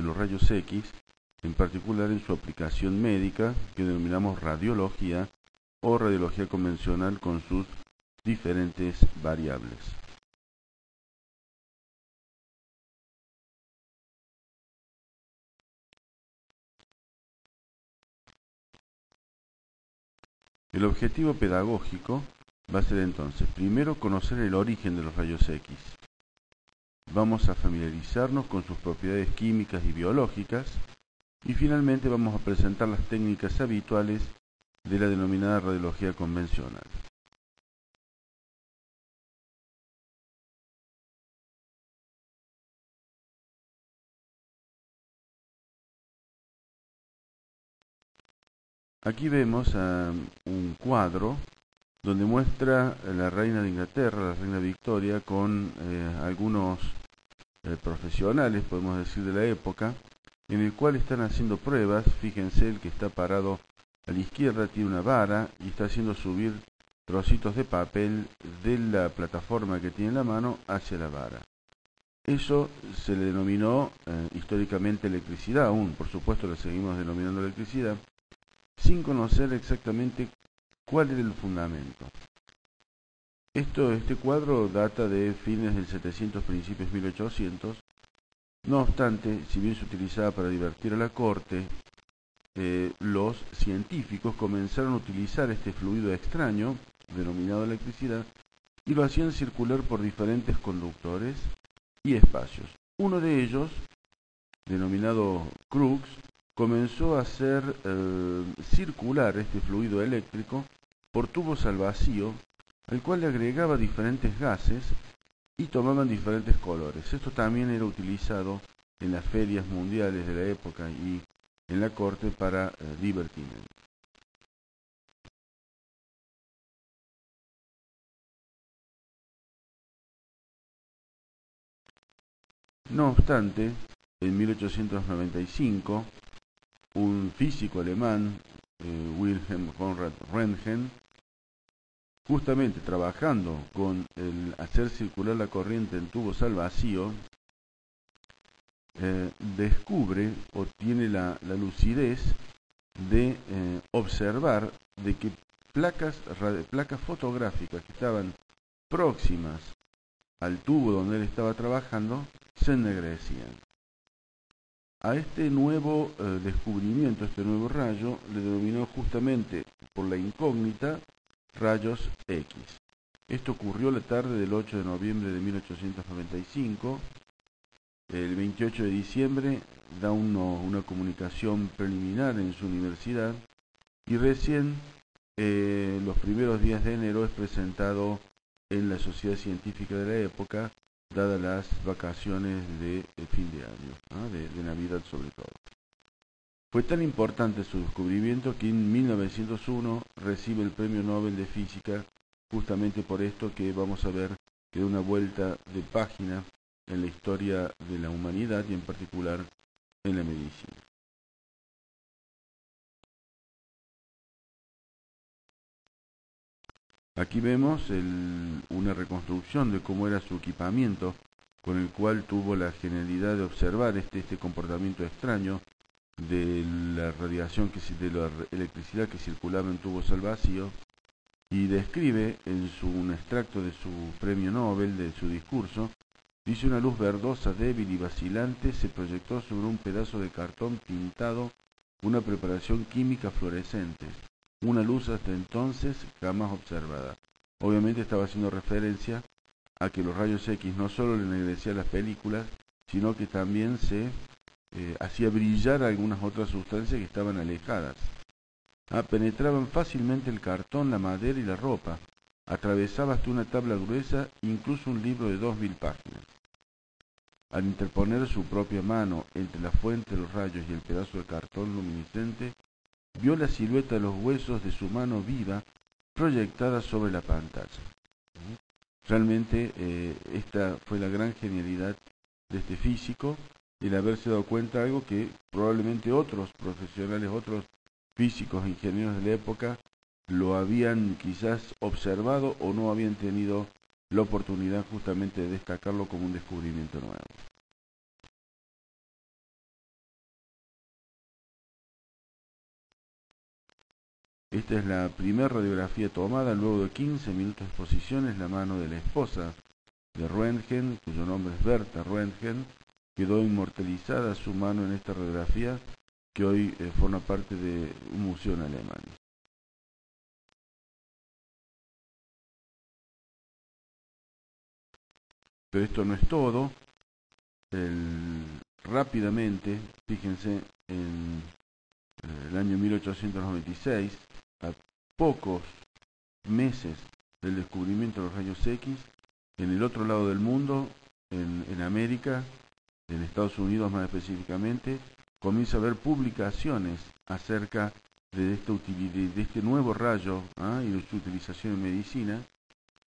los rayos X, en particular en su aplicación médica, que denominamos radiología o radiología convencional con sus diferentes variables. El objetivo pedagógico va a ser entonces, primero, conocer el origen de los rayos X. Vamos a familiarizarnos con sus propiedades químicas y biológicas y finalmente vamos a presentar las técnicas habituales de la denominada radiología convencional. Aquí vemos un cuadro donde muestra a la reina de Inglaterra, la reina Victoria, con algunos profesionales, podemos decir, de la época, en el cual están haciendo pruebas. Fíjense, el que está parado a la izquierda tiene una vara y está haciendo subir trocitos de papel de la plataforma que tiene en la mano hacia la vara. Eso se le denominó históricamente electricidad, aún por supuesto le seguimos denominando electricidad, sin conocer exactamente cuál era el fundamento. Este cuadro data de fines del 700, principios 1800. No obstante, si bien se utilizaba para divertir a la corte, los científicos comenzaron a utilizar este fluido extraño, denominado electricidad, y lo hacían circular por diferentes conductores y espacios. Uno de ellos, denominado Crookes, comenzó a hacer circular este fluido eléctrico por tubos al vacío, al cual le agregaba diferentes gases y tomaban diferentes colores. Esto también era utilizado en las ferias mundiales de la época y en la corte para divertimento. No obstante, en 1895, un físico alemán, Wilhelm Conrad Röntgen, justamente trabajando con el hacer circular la corriente en tubos al vacío, descubre o tiene la lucidez de observar de que placas fotográficas que estaban próximas al tubo donde él estaba trabajando se ennegrecían. A este nuevo descubrimiento, este nuevo rayo, le denominó justamente por la incógnita rayos X. Esto ocurrió la tarde del 8 de noviembre de 1895. El 28 de diciembre da una comunicación preliminar en su universidad y recién los primeros días de enero es presentado en la Sociedad Científica de la época, dadas las vacaciones de fin de año, de Navidad sobre todo. Fue tan importante su descubrimiento que en 1901 recibe el Premio Nobel de Física, justamente por esto que vamos a ver que da una vuelta de página en la historia de la humanidad y en particular en la medicina. Aquí vemos una reconstrucción de cómo era su equipamiento, con el cual tuvo la genialidad de observar este comportamiento extraño de la radiación, de la electricidad que circulaba en tubos al vacío, y describe en un extracto de su premio Nobel, de su discurso, dice: una luz verdosa, débil y vacilante se proyectó sobre un pedazo de cartón pintado, una preparación química fluorescente, una luz hasta entonces jamás observada. Obviamente estaba haciendo referencia a que los rayos X no solo le ennegrecían las películas, sino que también se hacía brillar algunas otras sustancias que estaban alejadas. Penetraban fácilmente el cartón, la madera y la ropa. Atravesaba hasta una tabla gruesa, incluso un libro de 2000 páginas. Al interponer su propia mano entre la fuente de los rayos y el pedazo de cartón luminiscente, vio la silueta de los huesos de su mano viva proyectada sobre la pantalla. Realmente esta fue la gran genialidad de este físico, el haberse dado cuenta de algo que probablemente otros profesionales, otros físicos e ingenieros de la época lo habían quizás observado o no habían tenido la oportunidad justamente de destacarlo como un descubrimiento nuevo. Esta es la primera radiografía tomada luego de 15 minutos de exposición. Es la mano de la esposa de Röntgen, cuyo nombre es Berta Röntgen. Quedó inmortalizada su mano en esta radiografía, que hoy forma parte de un museo en Alemania. Pero esto no es todo. Rápidamente, fíjense, en el año 1896, a pocos meses del descubrimiento de los rayos X, en el otro lado del mundo, en América, en Estados Unidos más específicamente, comienza a haber publicaciones acerca de este nuevo rayo y de su utilización en medicina.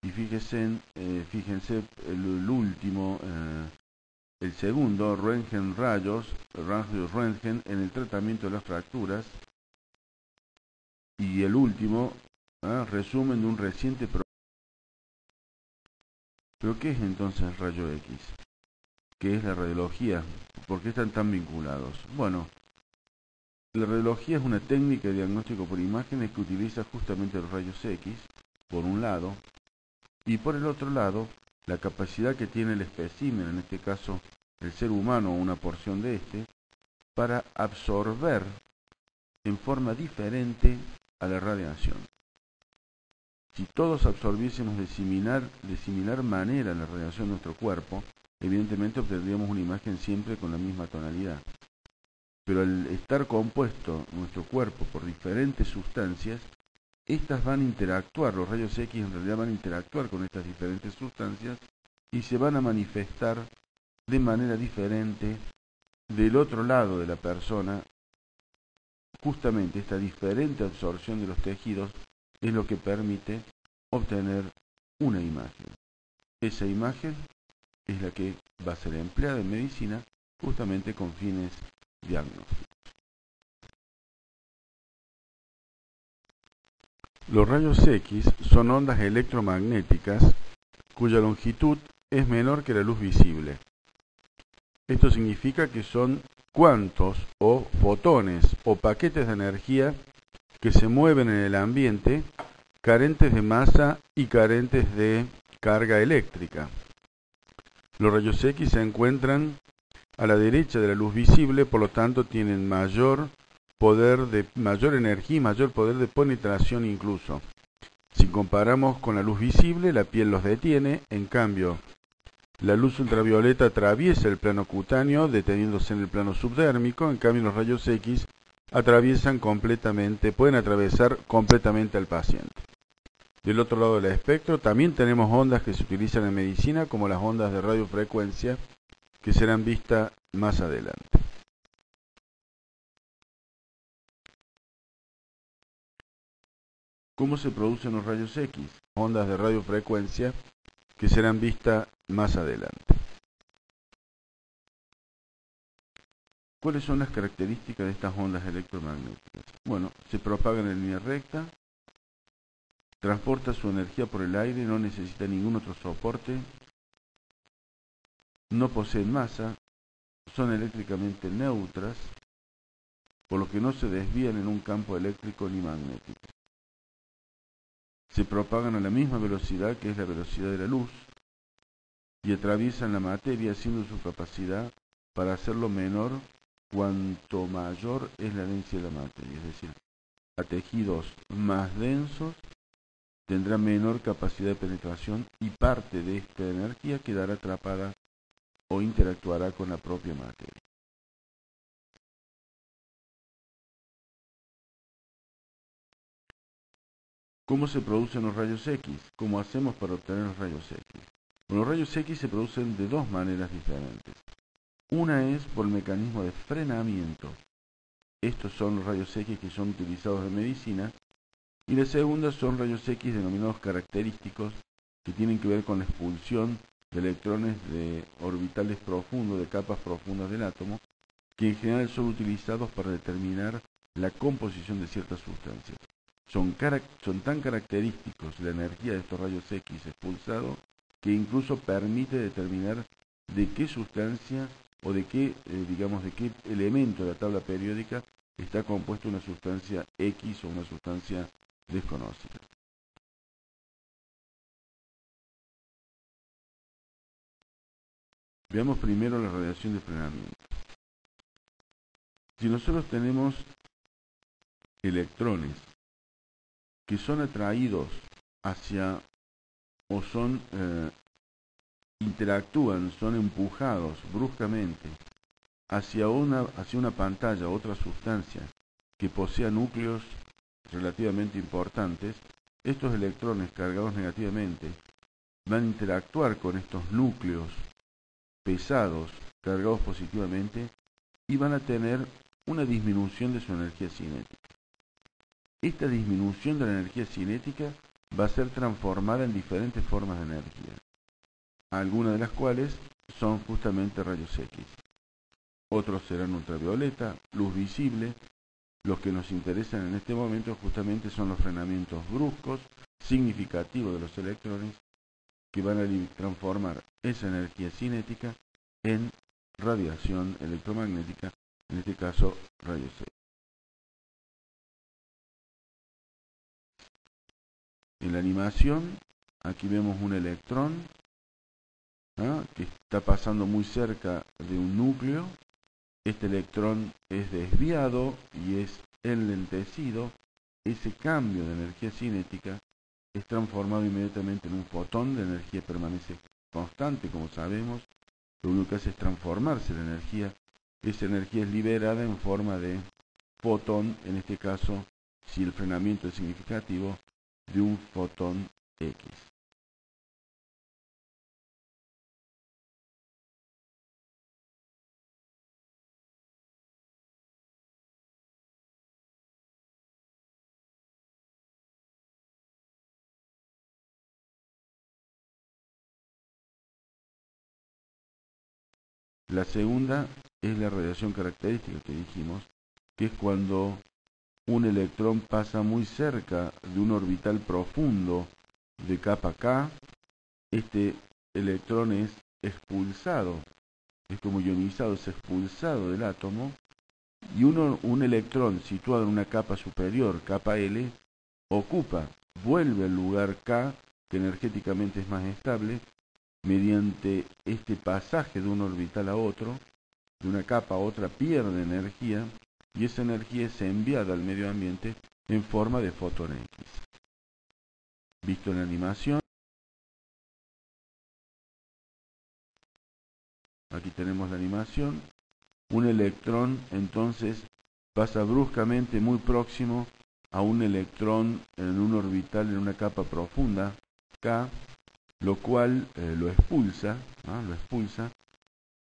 Y fíjense el segundo, rayos Röntgen en el tratamiento de las fracturas. Y el último, resumen de un reciente programa. ¿Pero qué es entonces el rayo X? ¿Qué es la radiología? ¿Por qué están tan vinculados? Bueno, la radiología es una técnica de diagnóstico por imágenes que utiliza justamente los rayos X, por un lado, y por el otro lado, la capacidad que tiene el espécimen, en este caso el ser humano o una porción de este, para absorber en forma diferente a la radiación. Si todos absorbiésemos de similar manera la radiación de nuestro cuerpo, evidentemente obtendríamos una imagen siempre con la misma tonalidad. Pero al estar compuesto nuestro cuerpo por diferentes sustancias, estas van a interactuar, los rayos X en realidad van a interactuar con estas diferentes sustancias y se van a manifestar de manera diferente del otro lado de la persona. Justamente esta diferente absorción de los tejidos es lo que permite obtener una imagen. Esa imagen es la que va a ser empleada en medicina justamente con fines diagnósticos. Los rayos X son ondas electromagnéticas cuya longitud es menor que la luz visible. Esto significa que son cuantos o fotones o paquetes de energía que se mueven en el ambiente, carentes de masa y carentes de carga eléctrica. Los rayos X se encuentran a la derecha de la luz visible, por lo tanto tienen mayor energía y mayor poder de penetración incluso. Si comparamos con la luz visible, la piel los detiene, en cambio, la luz ultravioleta atraviesa el plano cutáneo, deteniéndose en el plano subdérmico, en cambio los rayos X pueden atravesar completamente al paciente. Del otro lado del espectro también tenemos ondas que se utilizan en medicina, como las ondas de radiofrecuencia, que serán vistas más adelante. ¿Cómo se producen los rayos X? Ondas de radiofrecuencia que serán vistas más adelante. ¿Cuáles son las características de estas ondas electromagnéticas? Bueno, se propagan en línea recta, transporta su energía por el aire, no necesita ningún otro soporte, no poseen masa, son eléctricamente neutras, por lo que no se desvían en un campo eléctrico ni magnético. Se propagan a la misma velocidad que es la velocidad de la luz y atraviesan la materia haciendo su capacidad para hacerlo menor cuanto mayor es la densidad de la materia. Es decir, a tejidos más densos tendrá menor capacidad de penetración y parte de esta energía quedará atrapada o interactuará con la propia materia. ¿Cómo se producen los rayos X? ¿Cómo hacemos para obtener los rayos X? Bueno, los rayos X se producen de dos maneras diferentes. Una es por el mecanismo de frenamiento. Estos son los rayos X que son utilizados en medicina. Y la segunda son rayos X denominados característicos, que tienen que ver con la expulsión de electrones de orbitales profundos, de capas profundas del átomo, que en general son utilizados para determinar la composición de ciertas sustancias. Son tan característicos la energía de estos rayos X expulsados que incluso permite determinar de qué sustancia o de qué elemento de la tabla periódica está compuesto de una sustancia X o una sustancia desconocida. Veamos primero la radiación de frenamiento. Si nosotros tenemos electrones que son atraídos hacia o son interactúan, son empujados bruscamente hacia una pantalla o otra sustancia que posea núcleos relativamente importantes, estos electrones cargados negativamente van a interactuar con estos núcleos pesados cargados positivamente y van a tener una disminución de su energía cinética. Esta disminución de la energía cinética va a ser transformada en diferentes formas de energía, algunas de las cuales son justamente rayos X. Otros serán ultravioleta, luz visible. Los que nos interesan en este momento justamente son los frenamientos bruscos, significativos de los electrones, que van a transformar esa energía cinética en radiación electromagnética, en este caso rayos X. En la animación, aquí vemos un electrón que está pasando muy cerca de un núcleo. Este electrón es desviado y es enlentecido. Ese cambio de energía cinética es transformado inmediatamente en un fotón. La energía permanece constante, como sabemos. Lo único que hace es transformarse la energía. Esa energía es liberada en forma de fotón, en este caso, si el frenamiento es significativo, de un fotón X. La segunda es la radiación característica que dijimos, que es cuando un electrón pasa muy cerca de un orbital profundo de capa K. Este electrón es expulsado, es como ionizado, es expulsado del átomo, y un electrón situado en una capa superior, capa L, vuelve al lugar K, que energéticamente es más estable, mediante este pasaje de un orbital a otro, de una capa a otra, pierde energía, y esa energía es enviada al medio ambiente en forma de fotón X. Visto en la animación, aquí tenemos la animación, un electrón entonces pasa bruscamente muy próximo a un electrón en un orbital en una capa profunda, K, lo cual lo expulsa.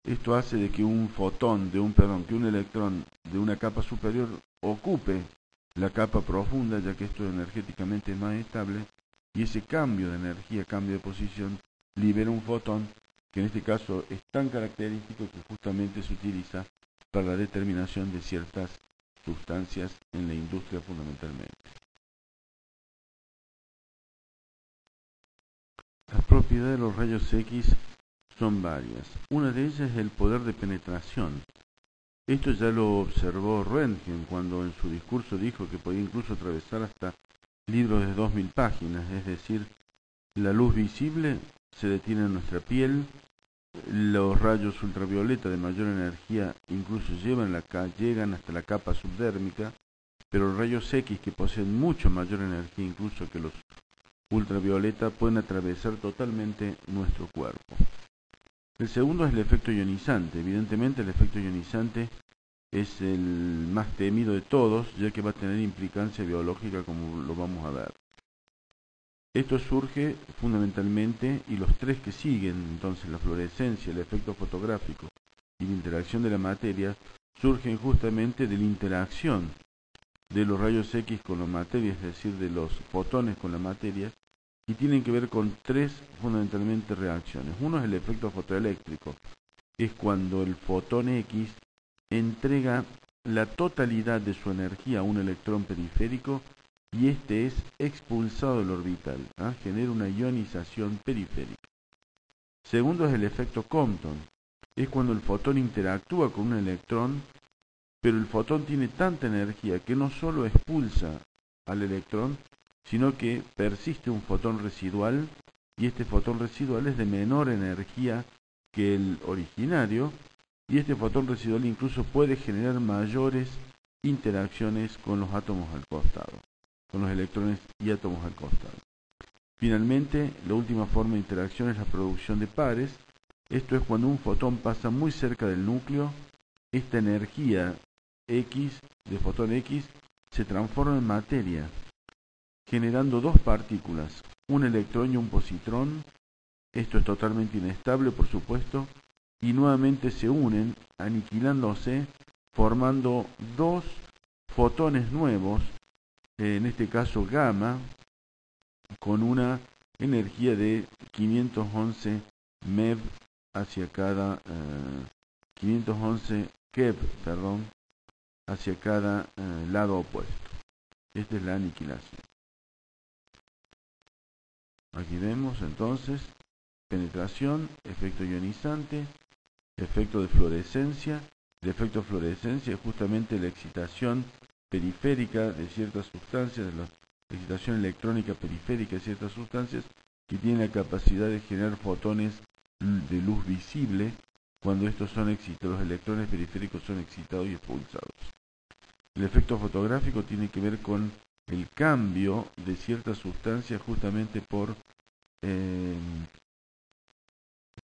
Esto hace de que que un electrón de una capa superior ocupe la capa profunda, ya que esto energéticamente es más estable, y ese cambio de energía, cambio de posición, libera un fotón, que en este caso es tan característico que justamente se utiliza para la determinación de ciertas sustancias en la industria fundamentalmente. Las propiedades de los rayos X son varias. Una de ellas es el poder de penetración. Esto ya lo observó Röntgen cuando en su discurso dijo que podía incluso atravesar hasta libros de 2000 páginas, es decir, la luz visible se detiene en nuestra piel, los rayos ultravioleta de mayor energía incluso llegan hasta la capa subdérmica, pero los rayos X, que poseen mucho mayor energía incluso que los ultravioleta, pueden atravesar totalmente nuestro cuerpo. El segundo es el efecto ionizante. Evidentemente el efecto ionizante es el más temido de todos, ya que va a tener implicancia biológica, como lo vamos a ver. Esto surge fundamentalmente, y los tres que siguen, entonces la fluorescencia, el efecto fotográfico y la interacción de la materia, surgen justamente de la interacción de los rayos X con la materia, es decir, de los fotones con la materia, y tienen que ver con tres fundamentalmente reacciones. Uno es el efecto fotoeléctrico, es cuando el fotón X entrega la totalidad de su energía a un electrón periférico y este es expulsado del orbital, genera una ionización periférica. Segundo es el efecto Compton, es cuando el fotón interactúa con un electrón, pero el fotón tiene tanta energía que no solo expulsa al electrón, sino que persiste un fotón residual, y este fotón residual es de menor energía que el originario, y este fotón residual incluso puede generar mayores interacciones con los átomos al costado, con los electrones y átomos al costado. Finalmente, la última forma de interacción es la producción de pares. Esto es cuando un fotón pasa muy cerca del núcleo. Esta energía X, de fotón X, se transforma en materia, generando dos partículas, un electrón y un positrón. Esto es totalmente inestable, por supuesto, y nuevamente se unen, aniquilándose, formando dos fotones nuevos, en este caso gamma, con una energía de 511 MeV hacia cada 511 keV, hacia cada lado opuesto. Esta es la aniquilación. Aquí vemos entonces penetración, efecto ionizante, efecto de fluorescencia. El efecto de fluorescencia es justamente la excitación periférica de ciertas sustancias, la excitación electrónica periférica de ciertas sustancias que tienen la capacidad de generar fotones de luz visible cuando estos son excitados, los electrones periféricos son excitados y expulsados. El efecto fotográfico tiene que ver con el cambio de ciertas sustancias justamente por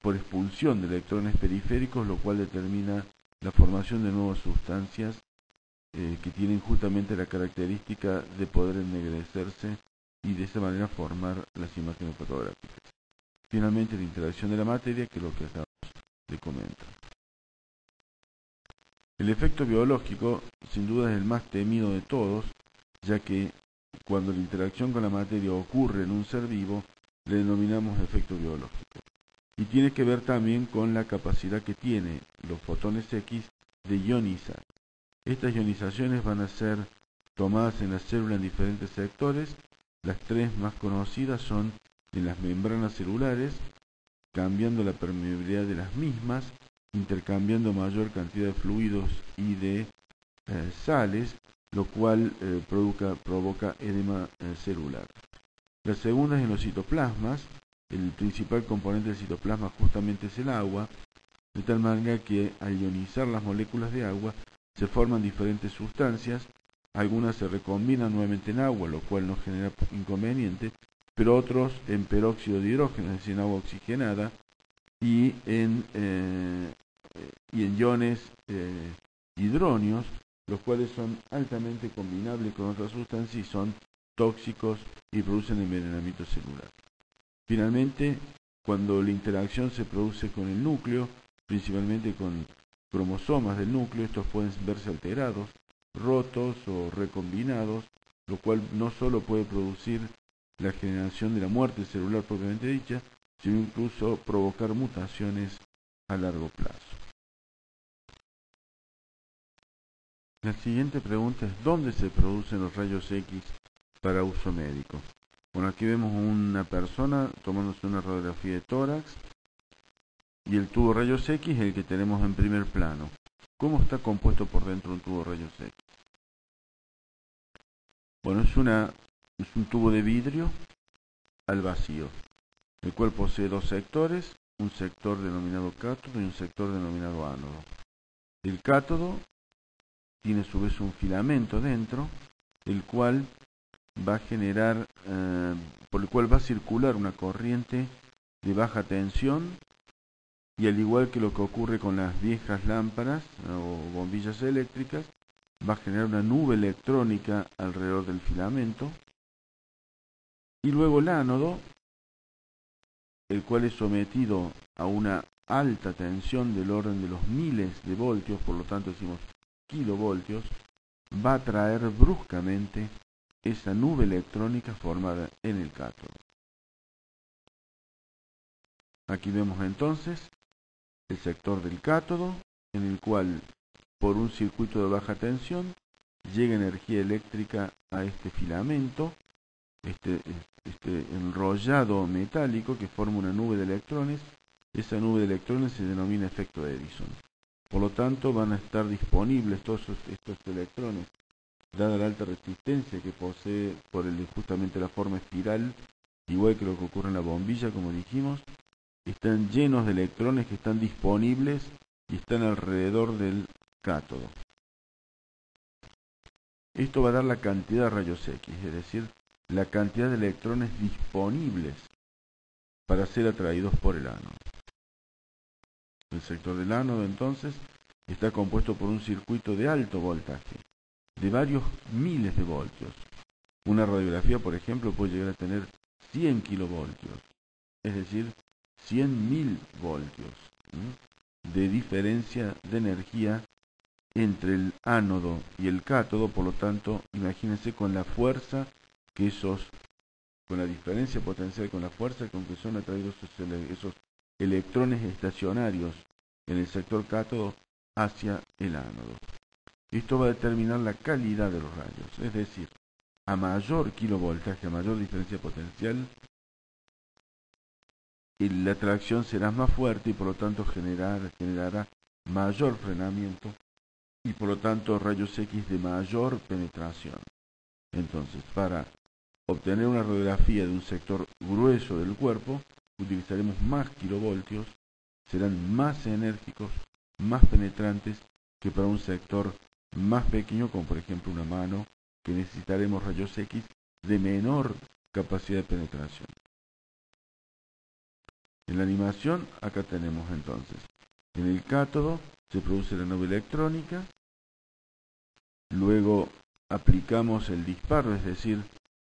expulsión de electrones periféricos, lo cual determina la formación de nuevas sustancias que tienen justamente la característica de poder ennegrecerse y de esa manera formar las imágenes fotográficas. Finalmente, la interacción de la materia, que es lo que acabamos de comentar. El efecto biológico, sin duda, es el más temido de todos, ya que cuando la interacción con la materia ocurre en un ser vivo, le denominamos efecto biológico. Y tiene que ver también con la capacidad que tienen los fotones X de ionizar. Estas ionizaciones van a ser tomadas en la célula en diferentes sectores. Las tres más conocidas son en las membranas celulares, cambiando la permeabilidad de las mismas, intercambiando mayor cantidad de fluidos y de sales, lo cual provoca edema celular. La segunda es en los citoplasmas. El principal componente del citoplasma justamente es el agua, de tal manera que al ionizar las moléculas de agua se forman diferentes sustancias. Algunas se recombinan nuevamente en agua, lo cual no genera inconveniente, pero otros en peróxido de hidrógeno, es decir, en agua oxigenada, y en iones hidróneos, los cuales son altamente combinables con otras sustancias y son tóxicos y producen envenenamiento celular. Finalmente, cuando la interacción se produce con el núcleo, principalmente con cromosomas del núcleo, estos pueden verse alterados, rotos o recombinados, lo cual no solo puede producir la generación de la muerte celular propiamente dicha, sino incluso provocar mutaciones a largo plazo. La siguiente pregunta es: ¿dónde se producen los rayos X para uso médico? Bueno, aquí vemos una persona tomándose una radiografía de tórax y el tubo rayos X es el que tenemos en primer plano. ¿Cómo está compuesto por dentro un tubo rayos X? Bueno, es un tubo de vidrio al vacío, el cual posee dos sectores, un sector denominado cátodo y un sector denominado ánodo. El cátodo tiene a su vez un filamento dentro, el cual va a generar, por el cual va a circular una corriente de baja tensión, y al igual que lo que ocurre con las viejas lámparas o bombillas eléctricas, va a generar una nube electrónica alrededor del filamento. Y luego el ánodo, el cual es sometido a una alta tensión del orden de los miles de voltios, por lo tanto decimos kilovoltios, va a traer bruscamente esa nube electrónica formada en el cátodo. Aquí vemos entonces el sector del cátodo, en el cual por un circuito de baja tensión llega energía eléctrica a este filamento, este enrollado metálico que forma una nube de electrones. Esa nube de electrones se denomina efecto Edison. Por lo tanto, van a estar disponibles todos estos electrones, dada la alta resistencia que posee por justamente la forma espiral, igual que lo que ocurre en la bombilla, como dijimos, están llenos de electrones que están disponibles y están alrededor del cátodo. Esto va a dar la cantidad de rayos X, es decir, la cantidad de electrones disponibles para ser atraídos por el ánodo. El sector del ánodo, entonces, está compuesto por un circuito de alto voltaje, de varios miles de voltios. Una radiografía, por ejemplo, puede llegar a tener 100 kilovoltios, es decir, 100.000 voltios de diferencia de energía entre el ánodo y el cátodo. Por lo tanto, imagínense con la fuerza que con la diferencia potencial, con la fuerza con que son atraídos esos electrones estacionarios en el sector cátodo hacia el ánodo. Esto va a determinar la calidad de los rayos, es decir, a mayor kilovoltaje, a mayor diferencia potencial, la atracción será más fuerte y por lo tanto generará mayor frenamiento y por lo tanto rayos X de mayor penetración. Entonces, para obtener una radiografía de un sector grueso del cuerpo, utilizaremos más kilovoltios, serán más enérgicos, más penetrantes que para un sector más pequeño, como por ejemplo una mano, que necesitaremos rayos X de menor capacidad de penetración. En la animación, acá tenemos entonces, en el cátodo se produce la nube electrónica, luego aplicamos el disparo, es decir,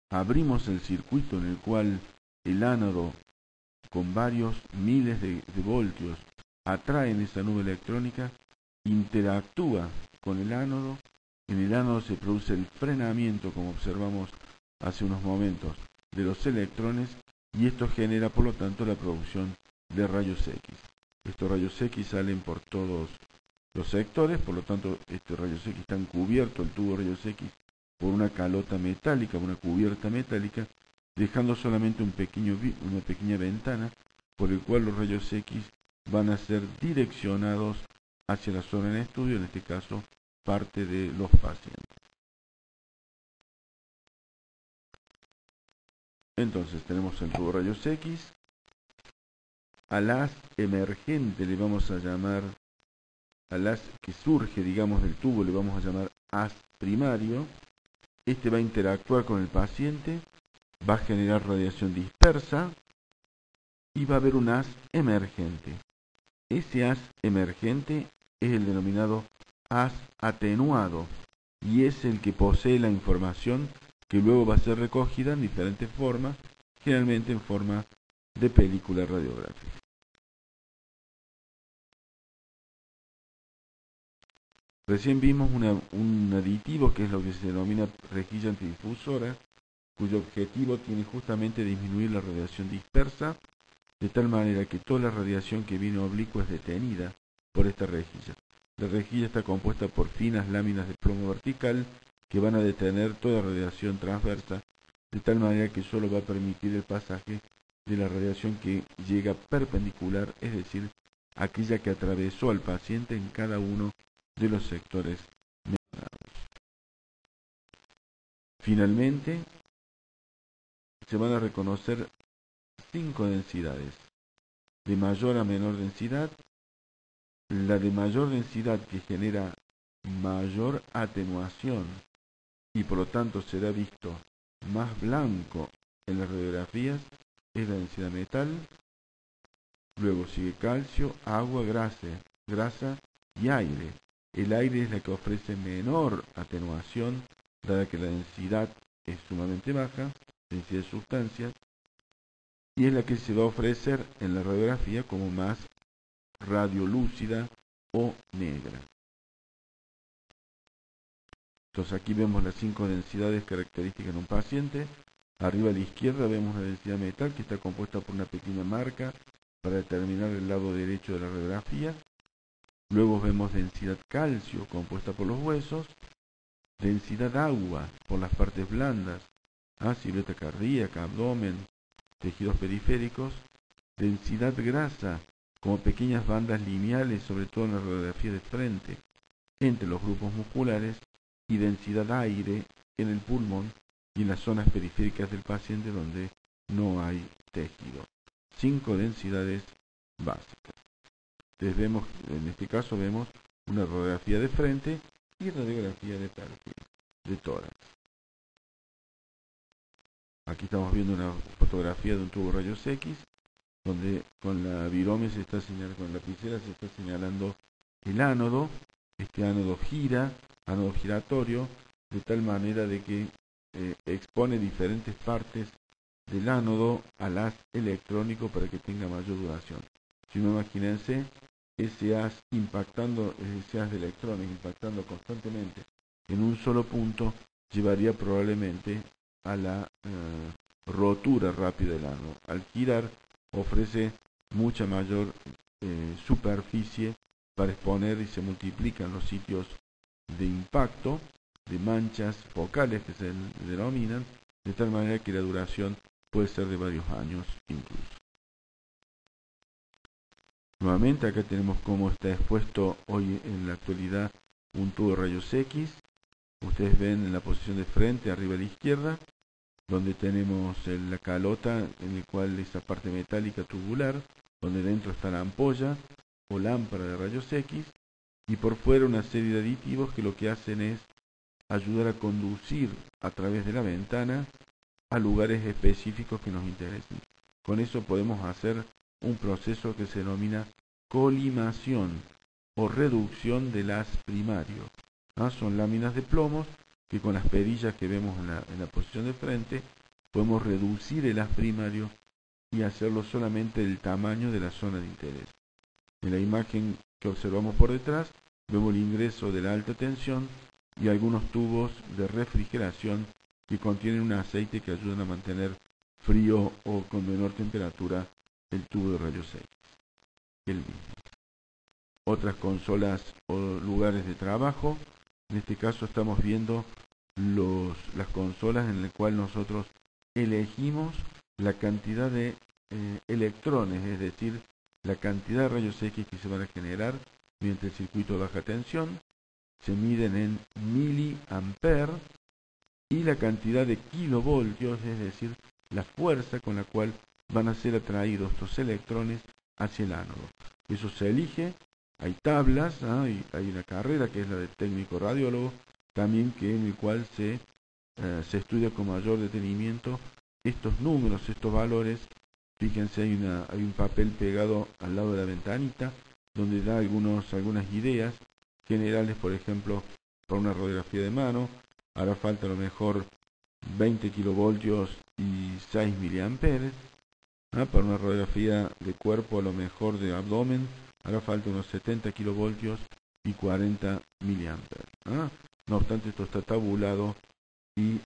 abrimos el circuito en el cual el ánodo con varios miles de voltios atraen esa nube electrónica, interactúa con el ánodo, en el ánodo se produce el frenamiento, como observamos hace unos momentos, de los electrones, y esto genera por lo tanto la producción de rayos X. Estos rayos X salen por todos los sectores, por lo tanto estos rayos X están cubiertos, el tubo de rayos X, por una calota metálica, una cubierta metálica, dejando solamente una pequeña ventana por el cual los rayos X van a ser direccionados hacia la zona en estudio, en este caso parte de los pacientes. Entonces tenemos el tubo de rayos X, al haz emergente le vamos a llamar, al haz que surge, digamos, del tubo le vamos a llamar haz primario. Este va a interactuar con el paciente, va a generar radiación dispersa y va a haber un haz emergente. Ese haz emergente es el denominado haz atenuado y es el que posee la información que luego va a ser recogida en diferentes formas, generalmente en forma de película radiográfica. Recién vimos un aditivo que es lo que se denomina rejilla antidifusora, cuyo objetivo tiene justamente disminuir la radiación dispersa, de tal manera que toda la radiación que viene oblicua es detenida por esta rejilla. La rejilla está compuesta por finas láminas de plomo vertical que van a detener toda radiación transversa, de tal manera que solo va a permitir el pasaje de la radiación que llega perpendicular, es decir, aquella que atravesó al paciente en cada uno de los sectores mencionados. Finalmente, se van a reconocer 5 densidades, de mayor a menor densidad. La de mayor densidad, que genera mayor atenuación y por lo tanto será visto más blanco en las radiografías, es la densidad metal. Luego sigue calcio, agua, grasa y aire. El aire es la que ofrece menor atenuación, dada que la densidad es sumamente baja, densidad de sustancias, y es la que se va a ofrecer en la radiografía como más radiolúcida o negra. Entonces aquí vemos las 5 densidades características en un paciente. Arriba a la izquierda vemos la densidad metal, que está compuesta por una pequeña marca para determinar el lado derecho de la radiografía. Luego vemos densidad calcio, compuesta por los huesos. Densidad agua, por las partes blandas, silueta cardíaca, abdomen, tejidos periféricos. Densidad grasa, como pequeñas bandas lineales, sobre todo en la radiografía de frente, entre los grupos musculares y densidad de aire en el pulmón y en las zonas periféricas del paciente donde no hay tejido. 5 densidades básicas. Entonces vemos, en este caso vemos una radiografía de frente y radiografía de perfil, de tórax. Aquí estamos viendo una fotografía de un tubo de rayos X, donde con la virome se está señalando, con la lapicera se está señalando el ánodo. Este ánodo gira, ánodo giratorio, de tal manera de que expone diferentes partes del ánodo al haz electrónico para que tenga mayor duración. Si no, imagínense ese haz impactando, ese haz de electrones impactando constantemente en un solo punto, llevaría probablemente a la rotura rápida del ánodo. Al girar ofrece mucha mayor superficie para exponer y se multiplican los sitios de impacto, de manchas focales que se denominan, de tal manera que la duración puede ser de varios años incluso. Nuevamente acá tenemos cómo está expuesto hoy en la actualidad un tubo de rayos X. Ustedes ven en la posición de frente, arriba a la izquierda, donde tenemos la calota, en el cual esa parte metálica tubular, donde dentro está la ampolla o lámpara de rayos X, y por fuera una serie de aditivos que lo que hacen es ayudar a conducir a través de la ventana a lugares específicos que nos interesen. Con eso podemos hacer un proceso que se denomina colimación o reducción del haz primario. Son láminas de plomos que con las perillas que vemos en la posición de frente podemos reducir el haz primario y hacerlo solamente del tamaño de la zona de interés. En la imagen que observamos por detrás vemos el ingreso de la alta tensión y algunos tubos de refrigeración que contienen un aceite que ayudan a mantener frío o con menor temperatura el tubo de rayos X. El mismo. Otras consolas o lugares de trabajo, en este caso estamos viendo las consolas en las cuales nosotros elegimos la cantidad de electrones, es decir, la cantidad de rayos X que se van a generar mediante el circuito de baja tensión, se miden en miliamperes, y la cantidad de kilovoltios, es decir, la fuerza con la cual van a ser atraídos estos electrones hacia el ánodo. Eso se elige, hay tablas, hay una carrera que es la de técnico radiólogo, también que en el cual se estudia con mayor detenimiento estos números, estos valores. Fíjense, hay un papel pegado al lado de la ventanita donde da algunas ideas generales. Por ejemplo, para una radiografía de mano hará falta a lo mejor 20 kilovoltios y 6 miliamperes. Para una radiografía de cuerpo, a lo mejor de abdomen, hará falta unos 70 kilovoltios y 40 miliamperes. No obstante, esto está tabulado y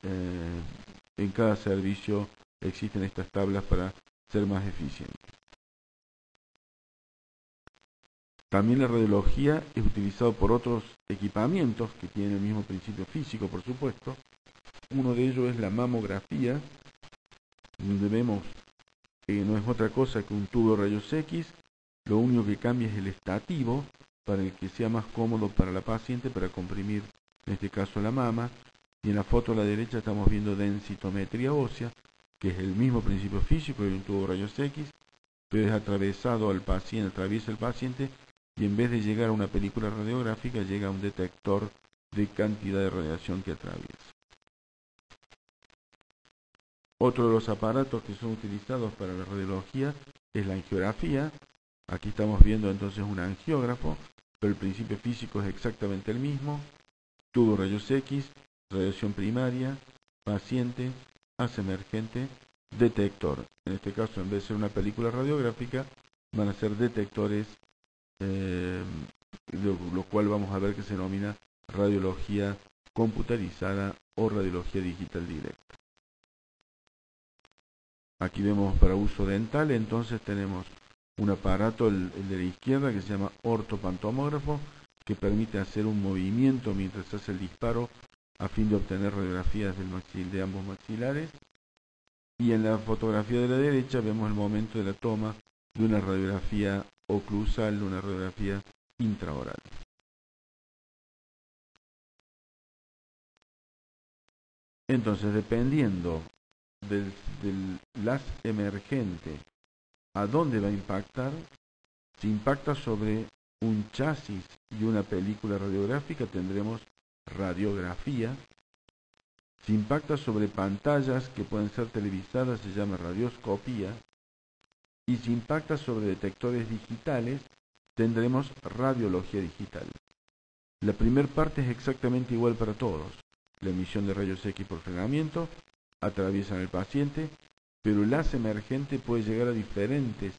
en cada servicio existen estas tablas para ser más eficientes. También la radiología es utilizado por otros equipamientos que tienen el mismo principio físico, por supuesto. Uno de ellos es la mamografía, donde vemos que no es otra cosa que un tubo de rayos X. Lo único que cambia es el estativo para que sea más cómodo para la paciente para comprimir, en este caso, la mama. Y en la foto a la derecha estamos viendo densitometría ósea, que es el mismo principio físico de un tubo de rayos X, pero es atravesado al paciente, atraviesa el paciente, y en vez de llegar a una película radiográfica, llega a un detector de cantidad de radiación que atraviesa. Otro de los aparatos que son utilizados para la radiología es la angiografía. Aquí estamos viendo entonces un angiógrafo, pero el principio físico es exactamente el mismo. Tubo de rayos X, radiación primaria, paciente, haz emergente, detector. En este caso, en vez de ser una película radiográfica, van a ser detectores, lo cual vamos a ver que se denomina radiología computarizada o radiología digital directa. Aquí vemos para uso dental, entonces tenemos un aparato, el de la izquierda, que se llama ortopantomógrafo, que permite hacer un movimiento mientras se hace el disparo a fin de obtener radiografías de ambos maxilares. Y en la fotografía de la derecha vemos el momento de la toma de una radiografía oclusal, una radiografía intraoral. Entonces, dependiendo del las emergente a dónde va a impactar, si impacta sobre un chasis y una película radiográfica, tendremos radiografía. Si impacta sobre pantallas que pueden ser televisadas, se llama radioscopía. Y si impacta sobre detectores digitales, tendremos radiología digital. La primera parte es exactamente igual para todos. La emisión de rayos X por frenamiento atraviesan el paciente, pero el haz emergente puede llegar a diferentes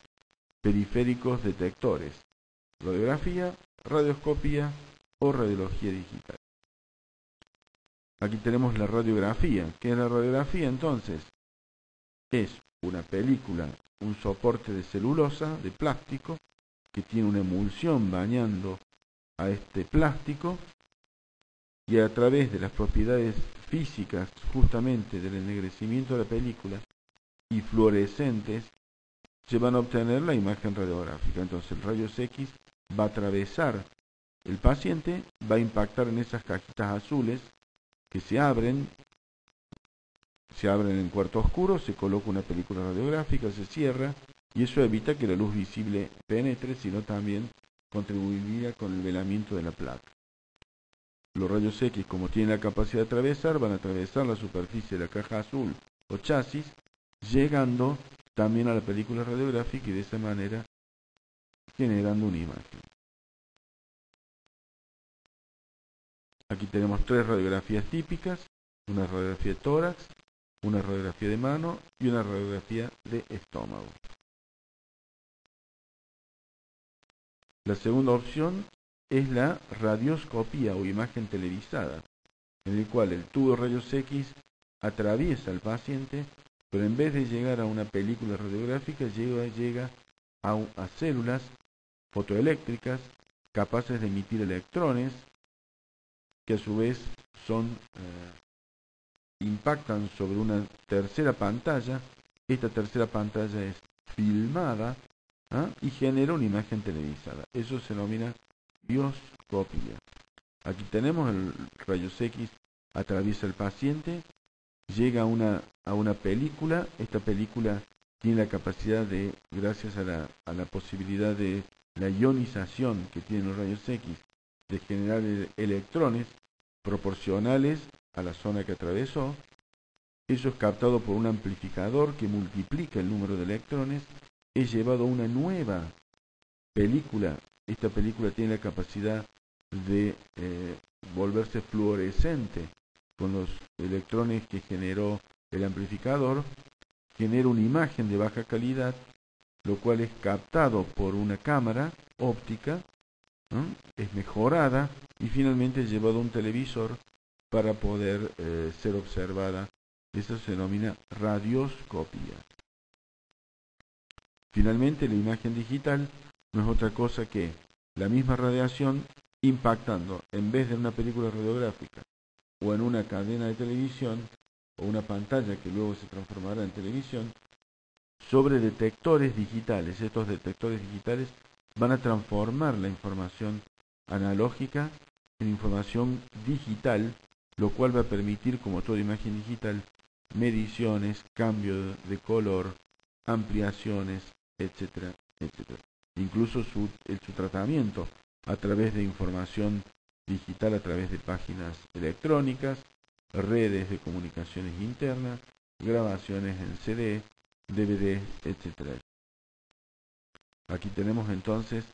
periféricos detectores: radiografía, radioscopía o radiología digital. Aquí tenemos la radiografía. ¿Qué es la radiografía entonces? Es una película, un soporte de celulosa, de plástico, que tiene una emulsión bañando a este plástico, y a través de las propiedades físicas justamente del ennegrecimiento de la película y fluorescentes se van a obtener la imagen radiográfica. Entonces el rayos X va a atravesar el paciente, va a impactar en esas cajitas azules que se abren en cuarto oscuro, se coloca una película radiográfica, se cierra, y eso evita que la luz visible penetre, sino también contribuiría con el velamiento de la placa. Los rayos X, como tienen la capacidad de atravesar, van a atravesar la superficie de la caja azul o chasis, llegando también a la película radiográfica y de esa manera generando una imagen. Aquí tenemos tres radiografías típicas: una radiografía de tórax, una radiografía de mano y una radiografía de estómago. La segunda opción es la radioscopía o imagen televisada, en el cual el tubo de rayos X atraviesa al paciente, pero en vez de llegar a una película radiográfica, llega a células fotoeléctricas capaces de emitir electrones, que a su vez impactan sobre una tercera pantalla. Esta tercera pantalla es filmada y genera una imagen televisada. Eso se denomina bioscopía. Aquí tenemos el rayos X atraviesa el paciente, llega a una película. Esta película tiene la capacidad de, gracias a la posibilidad de la ionización que tienen los rayos X, de generar electrones proporcionales a la zona que atravesó. Eso es captado por un amplificador que multiplica el número de electrones. Es llevado a una nueva película. Esta película tiene la capacidad de volverse fluorescente con los electrones que generó el amplificador. Genera una imagen de baja calidad, lo cual es captado por una cámara óptica, es mejorada y finalmente llevado a un televisor para poder ser observada. Eso se denomina radioscopía. Finalmente, la imagen digital no es otra cosa que la misma radiación impactando, en vez de una película radiográfica o en una cadena de televisión o una pantalla que luego se transformará en televisión, sobre detectores digitales. Estos detectores digitales van a transformar la información analógica en información digital, lo cual va a permitir, como toda imagen digital, mediciones, cambio de color, ampliaciones, etcétera, etcétera. Incluso su tratamiento a través de información digital, a través de páginas electrónicas, redes de comunicaciones internas, grabaciones en CD, DVD, etcétera. Aquí tenemos entonces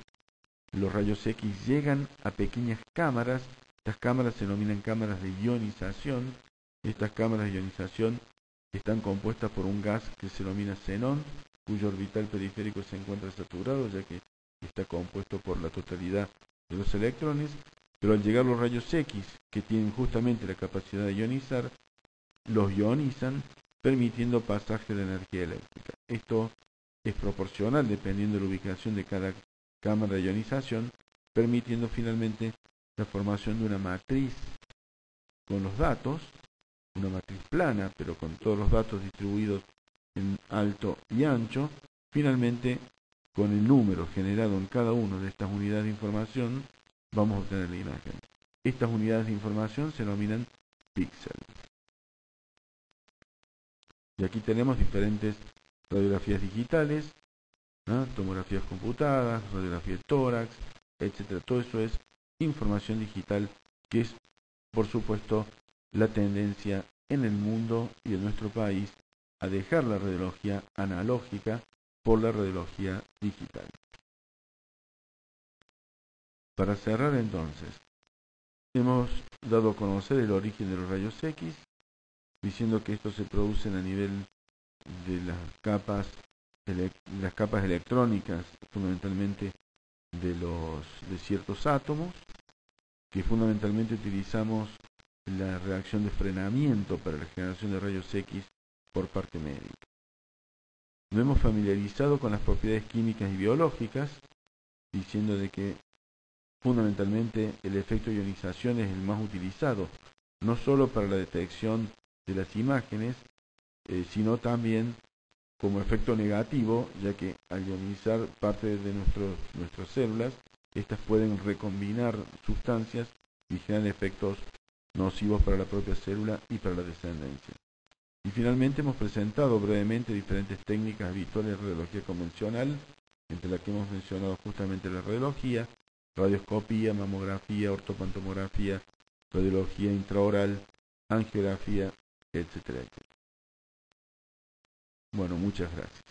los rayos X llegan a pequeñas cámaras. Estas cámaras se denominan cámaras de ionización. Estas cámaras de ionización están compuestas por un gas que se denomina xenón, cuyo orbital periférico se encuentra saturado, ya que está compuesto por la totalidad de los electrones. Pero al llegar los rayos X, que tienen justamente la capacidad de ionizar, los ionizan, permitiendo pasaje de energía eléctrica. Esto es proporcional dependiendo de la ubicación de cada cámara de ionización, permitiendo finalmente la formación de una matriz con los datos, una matriz plana, pero con todos los datos distribuidos en alto y ancho. Finalmente con el número generado en cada una de estas unidades de información, vamos a obtener la imagen. Estas unidades de información se denominan píxeles. Y aquí tenemos diferentes radiografías digitales, ¿no? Tomografías computadas, radiografía de tórax, etc. Todo eso es información digital, que es, por supuesto, la tendencia en el mundo y en nuestro país a dejar la radiología analógica por la radiología digital. Para cerrar entonces, hemos dado a conocer el origen de los rayos X, diciendo que estos se producen a nivel de las capas electrónicas, fundamentalmente de ciertos átomos, que fundamentalmente utilizamos la reacción de frenamiento para la generación de rayos X por parte médica. Nos hemos familiarizado con las propiedades químicas y biológicas, diciendo de que fundamentalmente el efecto de ionización es el más utilizado, no solo para la detección de las imágenes, sino también como efecto negativo, ya que al ionizar parte de nuestras células, estas pueden recombinar sustancias y generan efectos nocivos para la propia célula y para la descendencia. Y finalmente hemos presentado brevemente diferentes técnicas habituales de radiología convencional, entre las que hemos mencionado justamente la radiología, radioscopía, mamografía, ortopantomografía, radiología intraoral, angiografía, etc. Bueno, muchas gracias.